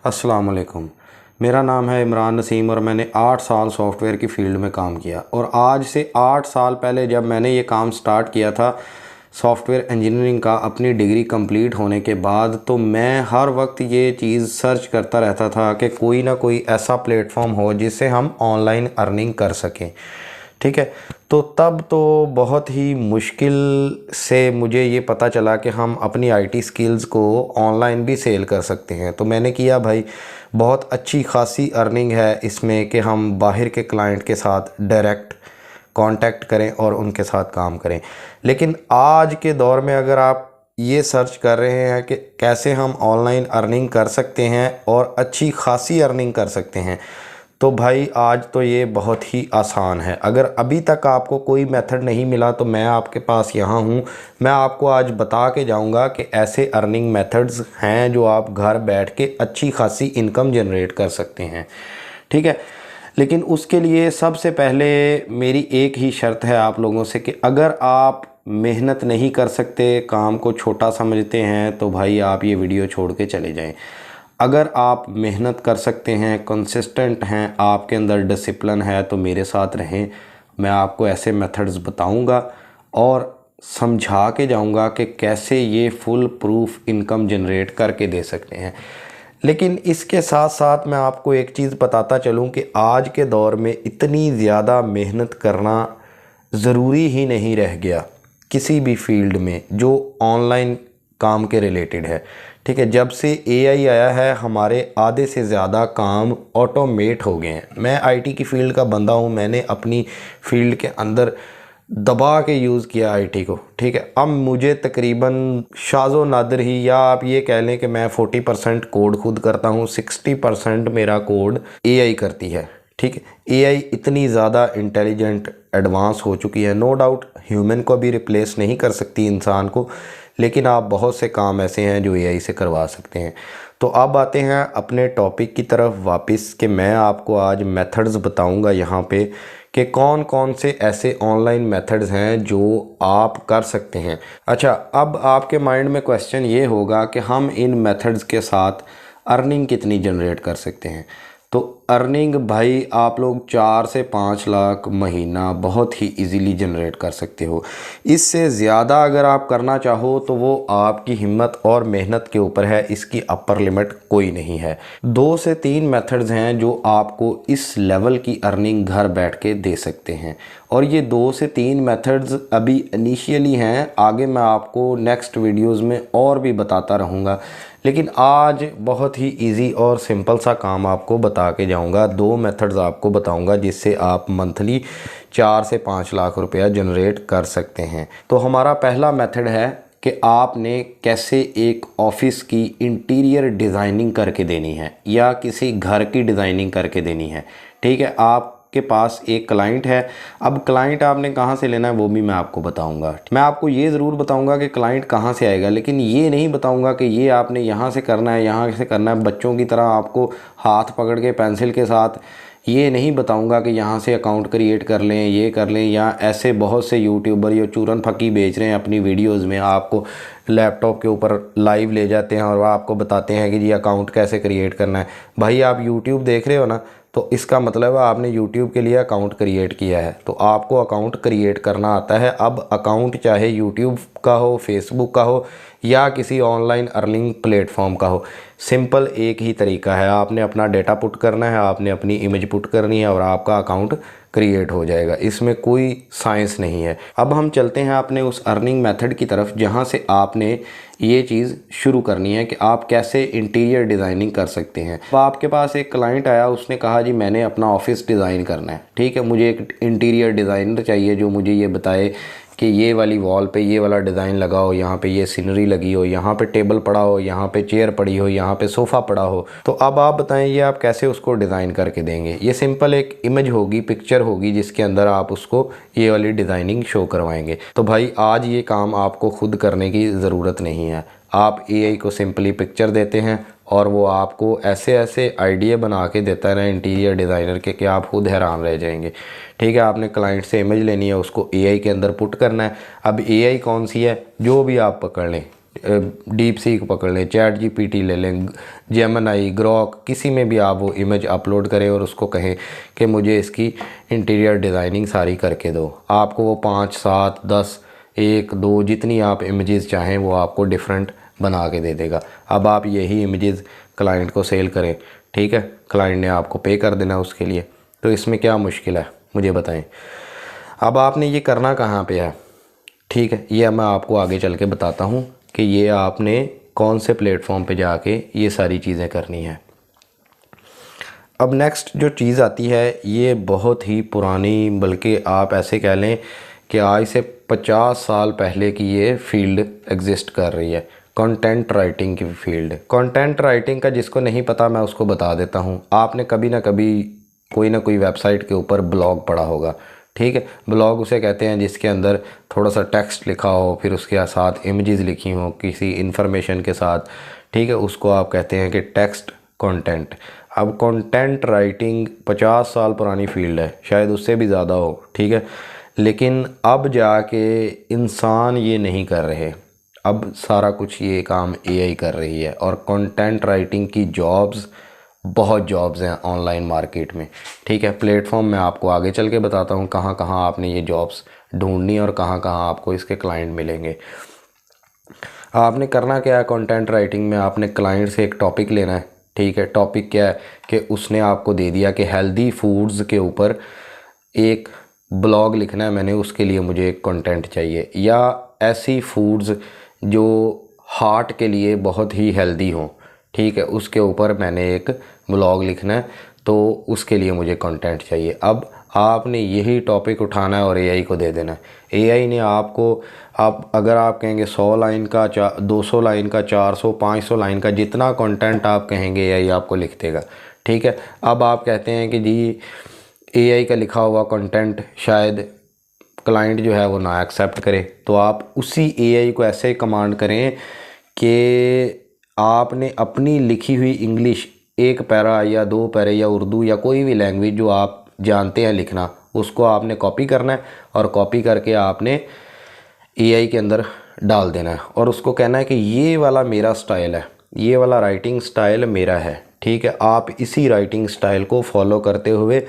अस्सलाम वालेकुम। मेरा नाम है इमरान नसीम और मैंने 8 साल सॉफ्टवेयर की फ़ील्ड में काम किया। और आज से 8 साल पहले जब मैंने ये काम स्टार्ट किया था सॉफ्टवेयर इंजीनियरिंग का अपनी डिग्री कंप्लीट होने के बाद, तो मैं हर वक्त ये चीज़ सर्च करता रहता था कि कोई ना कोई ऐसा प्लेटफॉर्म हो जिससे हम ऑनलाइन अर्निंग कर सकें। ठीक है, तो तब तो बहुत ही मुश्किल से मुझे ये पता चला कि हम अपनी आईटी स्किल्स को ऑनलाइन भी सेल कर सकते हैं। तो मैंने किया भाई, बहुत अच्छी खासी अर्निंग है इसमें कि हम बाहर के क्लाइंट के साथ डायरेक्ट कांटेक्ट करें और उनके साथ काम करें। लेकिन आज के दौर में अगर आप ये सर्च कर रहे हैं कि कैसे हम ऑनलाइन अर्निंग कर सकते हैं और अच्छी खासी अर्निंग कर सकते हैं, तो भाई आज तो ये बहुत ही आसान है। अगर अभी तक आपको कोई मेथड नहीं मिला तो मैं आपके पास यहाँ हूँ। मैं आपको आज बता के जाऊँगा कि ऐसे अर्निंग मेथड्स हैं जो आप घर बैठ के अच्छी खासी इनकम जनरेट कर सकते हैं। ठीक है, लेकिन उसके लिए सबसे पहले मेरी एक ही शर्त है आप लोगों से कि अगर आप मेहनत नहीं कर सकते, काम को छोटा समझते हैं, तो भाई आप ये वीडियो छोड़ के चले जाएं। अगर आप मेहनत कर सकते हैं, कंसिस्टेंट हैं, आपके अंदर डिसिप्लिन है, तो मेरे साथ रहें। मैं आपको ऐसे मेथड्स बताऊंगा और समझा के जाऊंगा कि कैसे ये फुल प्रूफ इनकम जनरेट करके दे सकते हैं। लेकिन इसके साथ साथ मैं आपको एक चीज़ बताता चलूं कि आज के दौर में इतनी ज़्यादा मेहनत करना ज़रूरी ही नहीं रह गया किसी भी फील्ड में जो ऑनलाइन काम के रिलेटेड है। ठीक है, जब से एआई आया है हमारे आधे से ज़्यादा काम ऑटोमेट हो गए हैं। मैं आईटी की फ़ील्ड का बंदा हूँ, मैंने अपनी फ़ील्ड के अंदर दबा के यूज़ किया आईटी को। ठीक है, अब मुझे तकरीबन शाज़ो नादिर ही, या आप ये कह लें कि मैं 40% कोड खुद करता हूँ, 60% मेरा कोड एआई करती है। ठीक है, एआई इतनी ज़्यादा इंटेलिजेंट एडवांस हो चुकी है, नो डाउट ह्यूमन को भी रिप्लेस नहीं कर सकती इंसान को, लेकिन आप बहुत से काम ऐसे हैं जो एआई से करवा सकते हैं। तो अब आते हैं अपने टॉपिक की तरफ वापस कि मैं आपको आज मेथड्स बताऊंगा यहाँ पे कि कौन कौन से ऐसे ऑनलाइन मेथड्स हैं जो आप कर सकते हैं। अच्छा, अब आपके माइंड में क्वेश्चन ये होगा कि हम इन मेथड्स के साथ अर्निंग कितनी जनरेट कर सकते हैं। तो अर्निंग भाई आप लोग 4 से 5 लाख महीना बहुत ही इजीली जनरेट कर सकते हो। इससे ज़्यादा अगर आप करना चाहो तो वो आपकी हिम्मत और मेहनत के ऊपर है, इसकी अपर लिमिट कोई नहीं है। 2 से 3 मेथड्स हैं जो आपको इस लेवल की अर्निंग घर बैठ के दे सकते हैं, और ये 2 से 3 मेथड्स अभी इनिशियली हैं। आगे मैं आपको नेक्स्ट वीडियोज़ में और भी बताता रहूँगा, लेकिन आज बहुत ही इजी और सिंपल सा काम आपको बता के जाऊंगा। 2 मेथड्स आपको बताऊंगा जिससे आप मंथली 4 से 5 लाख रुपया जनरेट कर सकते हैं। तो हमारा पहला मेथड है कि आपने कैसे एक ऑफिस की इंटीरियर डिज़ाइनिंग करके देनी है या किसी घर की डिज़ाइनिंग करके देनी है। ठीक है, आप के पास एक क्लाइंट है। अब क्लाइंट आपने कहाँ से लेना है वो भी मैं आपको बताऊंगा। मैं आपको ये ज़रूर बताऊंगा कि क्लाइंट कहाँ से आएगा, लेकिन ये नहीं बताऊंगा कि ये आपने यहाँ से करना है, यहाँ से करना है। बच्चों की तरह आपको हाथ पकड़ के पेंसिल के साथ ये नहीं बताऊंगा कि यहाँ से अकाउंट क्रिएट कर लें, ये कर लें, या ऐसे बहुत से यूट्यूबर ये चूरन फकी बेच रहे हैं अपनी वीडियोज़ में, आपको लैपटॉप के ऊपर लाइव ले जाते हैं और वह आपको बताते हैं कि जी अकाउंट कैसे क्रिएट करना है। भाई आप यूट्यूब देख रहे हो ना, तो इसका मतलब है आपने यूट्यूब के लिए अकाउंट क्रिएट किया है, तो आपको अकाउंट क्रिएट करना आता है। अब अकाउंट चाहे यूट्यूब का हो, फेसबुक का हो, या किसी ऑनलाइन अर्निंग प्लेटफॉर्म का हो, सिंपल एक ही तरीका है। आपने अपना डेटा पुट करना है, आपने अपनी इमेज पुट करनी है और आपका अकाउंट क्रिएट हो जाएगा। इसमें कोई साइंस नहीं है। अब हम चलते हैं अपने उस अर्निंग मेथड की तरफ जहां से आपने ये चीज़ शुरू करनी है कि आप कैसे इंटीरियर डिज़ाइनिंग कर सकते हैं। अब आपके पास एक क्लाइंट आया, उसने कहा जी मैंने अपना ऑफिस डिज़ाइन करना है। ठीक है, मुझे एक इंटीरियर डिज़ाइनर चाहिए जो मुझे ये बताए कि ये वाली वॉल पे ये वाला डिज़ाइन लगा हो, यहाँ पे ये सीनरी लगी हो, यहाँ पे टेबल पड़ा हो, यहाँ पे चेयर पड़ी हो, यहाँ पे सोफ़ा पड़ा हो। तो अब आप बताएं ये आप कैसे उसको डिज़ाइन करके देंगे। ये सिंपल एक इमेज होगी, पिक्चर होगी, जिसके अंदर आप उसको ये वाली डिज़ाइनिंग शो करवाएंगे। तो भाई आज ये काम आपको खुद करने की ज़रूरत नहीं है। आप एआई को सिंपली पिक्चर देते हैं और वो आपको ऐसे ऐसे आइडिया बना के देता है ना इंटीरियर डिज़ाइनर के कि आप खुद हैरान रह जाएंगे। ठीक है, आपने क्लाइंट से इमेज लेनी है, उसको एआई के अंदर पुट करना है। अब एआई कौन सी है, जो भी आप पकड़ लें, डीप सीक पकड़ लें, चैट जीपीटी ले लें, जेमिनी, ग्रॉक, किसी में भी आप वो इमेज अपलोड करें और उसको कहें कि मुझे इसकी इंटीरियर डिज़ाइनिंग सारी करके दो। आपको वो 5, 7, 10, 1, 2 जितनी आप इमेजेस चाहें वो आपको डिफरेंट बना के दे देगा। अब आप यही इमेजेस क्लाइंट को सेल करें, ठीक है, क्लाइंट ने आपको पे कर देना उसके लिए, तो इसमें क्या मुश्किल है मुझे बताएं। अब आपने ये करना कहाँ पे है, ठीक है, ये मैं आपको आगे चल के बताता हूँ कि ये आपने कौन से प्लेटफॉर्म पे जाके ये सारी चीज़ें करनी है। अब नेक्स्ट जो चीज़ आती है ये बहुत ही पुरानी, बल्कि आप ऐसे कह लें कि आज से 50 साल पहले की ये फील्ड एग्जिस्ट कर रही है, कंटेंट राइटिंग की फील्ड। कंटेंट राइटिंग का जिसको नहीं पता मैं उसको बता देता हूँ। आपने कभी ना कभी कोई ना कोई वेबसाइट के ऊपर ब्लॉग पढ़ा होगा, ठीक है। ब्लॉग उसे कहते हैं जिसके अंदर थोड़ा सा टेक्स्ट लिखा हो, फिर उसके साथ इमेजेस लिखी हो किसी इन्फॉर्मेशन के साथ, ठीक है, उसको आप कहते हैं कि टेक्स्ट कंटेंट। अब कंटेंट राइटिंग 50 साल पुरानी फील्ड है, शायद उससे भी ज़्यादा हो, ठीक है, लेकिन अब जाके इंसान ये नहीं कर रहे, अब सारा कुछ ये काम एआई कर रही है। और कंटेंट राइटिंग की जॉब्स, बहुत जॉब्स हैं ऑनलाइन मार्केट में, ठीक है। प्लेटफॉर्म मैं आपको आगे चल के बताता हूँ कहाँ कहाँ आपने ये जॉब्स ढूंढनी और कहाँ कहाँ आपको इसके क्लाइंट मिलेंगे। आपने करना क्या है, कंटेंट राइटिंग में आपने क्लाइंट से एक टॉपिक लेना है, ठीक है। टॉपिक क्या है कि उसने आपको दे दिया कि हेल्दी फूड्स के ऊपर एक ब्लॉग लिखना है मैंने, उसके लिए मुझे एक कंटेंट चाहिए, या ऐसी फूड्स जो हार्ट के लिए बहुत ही हेल्दी हों, ठीक है, उसके ऊपर मैंने एक ब्लॉग लिखना है, तो उसके लिए मुझे कंटेंट चाहिए। अब आपने यही टॉपिक उठाना है और एआई को दे देना है। एआई ने आपको, आप अगर आप कहेंगे 100 लाइन का, 200 लाइन का, 400, 500 लाइन का, जितना कंटेंट आप कहेंगे एआई आपको लिख देगा, ठीक है। अब आप कहते हैं कि जी एआई का लिखा हुआ कंटेंट शायद क्लाइंट जो है वो ना एक्सेप्ट करे, तो आप उसी एआई को ऐसे कमांड करें कि आपने अपनी लिखी हुई इंग्लिश, एक पैरा या 2 पैरे या उर्दू या कोई भी लैंग्वेज जो आप जानते हैं लिखना, उसको आपने कॉपी करना है और कॉपी करके आपने एआई के अंदर डाल देना है और उसको कहना है कि ये वाला मेरा स्टाइल है, ये वाला राइटिंग स्टाइल मेरा है, ठीक है। आप इसी राइटिंग स्टाइल को फॉलो करते हुए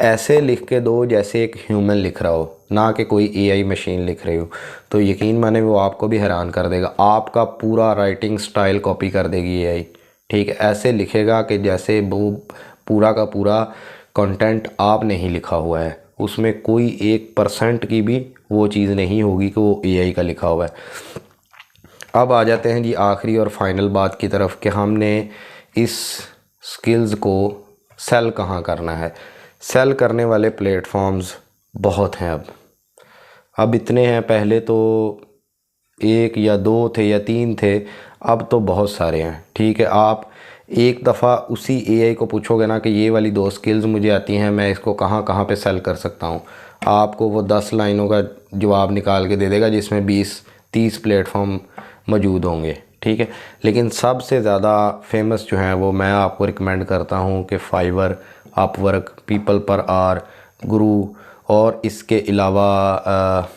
ऐसे लिख के दो जैसे एक ह्यूमन लिख रहा हो, ना कि कोई एआई मशीन लिख रही हो, तो यकीन माने वो आपको भी हैरान कर देगा। आपका पूरा राइटिंग स्टाइल कॉपी कर देगी एआई, ठीक है। ऐसे लिखेगा कि जैसे वो पूरा का पूरा कंटेंट आपने ही लिखा हुआ है, उसमें कोई 1% की भी वो चीज़ नहीं होगी कि वो एआई का लिखा हुआ है। अब आ जाते हैं जी आखिरी और फाइनल बात की तरफ कि हमने इस स्किल्स को सेल कहाँ करना है। सेल करने वाले प्लेटफॉर्म्स बहुत हैं अब इतने हैं, पहले तो 1 या 2 थे या 3 थे, अब तो बहुत सारे हैं, ठीक है। आप एक दफ़ा उसी एआई को पूछोगे ना कि ये वाली 2 स्किल्स मुझे आती हैं, मैं इसको कहाँ कहाँ पे सेल कर सकता हूँ, आपको वो 10 लाइनों का जवाब निकाल के दे देगा जिसमें 20-30 प्लेटफॉर्म मौजूद होंगे, ठीक है। लेकिन सबसे ज़्यादा फेमस जो हैं वो मैं आपको रिकमेंड करता हूँ कि Fiverr, Upwork, PeoplePerHour, Guru, और इसके अलावा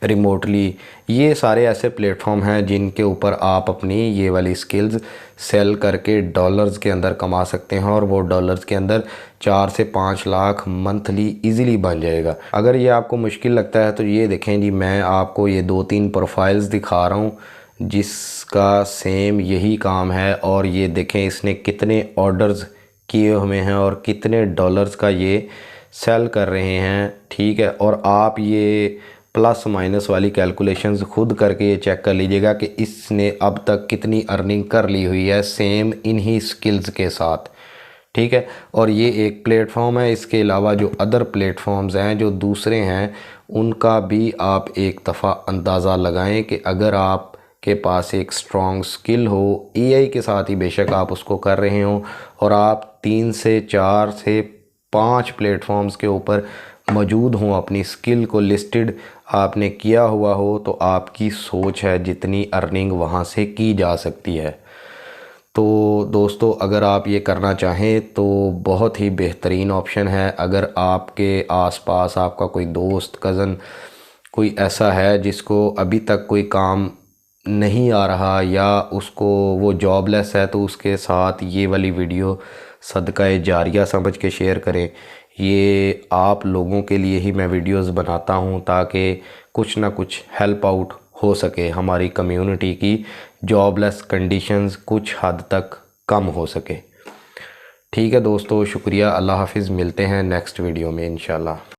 रिमोटली, ये सारे ऐसे प्लेटफॉर्म हैं जिनके ऊपर आप अपनी ये वाली स्किल्स सेल करके डॉलर्स के अंदर कमा सकते हैं और वो डॉलर्स के अंदर 4 से 5 लाख मंथली इजीली बन जाएगा। अगर ये आपको मुश्किल लगता है तो ये देखें जी, मैं आपको ये 2-3 प्रोफाइल्स दिखा रहा हूँ जिसका सेम यही काम है, और ये देखें इसने कितने ऑर्डर्स किए हुए हैं और कितने डॉलर्स का ये सेल कर रहे हैं, ठीक है। और आप ये प्लस माइनस वाली कैलकुलेशंस खुद करके ये चेक कर लीजिएगा कि इसने अब तक कितनी अर्निंग कर ली हुई है सेम इन्हीं स्किल्स के साथ, ठीक है। और ये एक प्लेटफॉर्म है, इसके अलावा जो अदर प्लेटफॉर्म्स हैं जो दूसरे हैं उनका भी आप एक दफ़ा अंदाज़ा लगाएं कि अगर आप के पास एक स्ट्रॉन्ग स्किल हो, एआई के साथ ही बेशक आप उसको कर रहे हो, और आप 3 से 4 से 5 प्लेटफॉर्म्स के ऊपर मौजूद हों, अपनी स्किल को लिस्टेड आपने किया हुआ हो, तो आपकी सोच है जितनी अर्निंग वहाँ से की जा सकती है। तो दोस्तों अगर आप ये करना चाहें तो बहुत ही बेहतरीन ऑप्शन है। अगर आपके आसपास आपका कोई दोस्त, कज़न कोई ऐसा है जिसको अभी तक कोई काम नहीं आ रहा या उसको वो जॉबलेस है, तो उसके साथ ये वाली वीडियो सदका जारिया समझ के शेयर करें। ये आप लोगों के लिए ही मैं वीडियोस बनाता हूँ ताकि कुछ ना कुछ हेल्प आउट हो सके, हमारी कम्युनिटी की जॉबलेस कंडीशंस कुछ हद तक कम हो सके। ठीक है दोस्तों, शुक्रिया, अल्लाह हाफिज़, मिलते हैं नेक्स्ट वीडियो में इंशाल्लाह।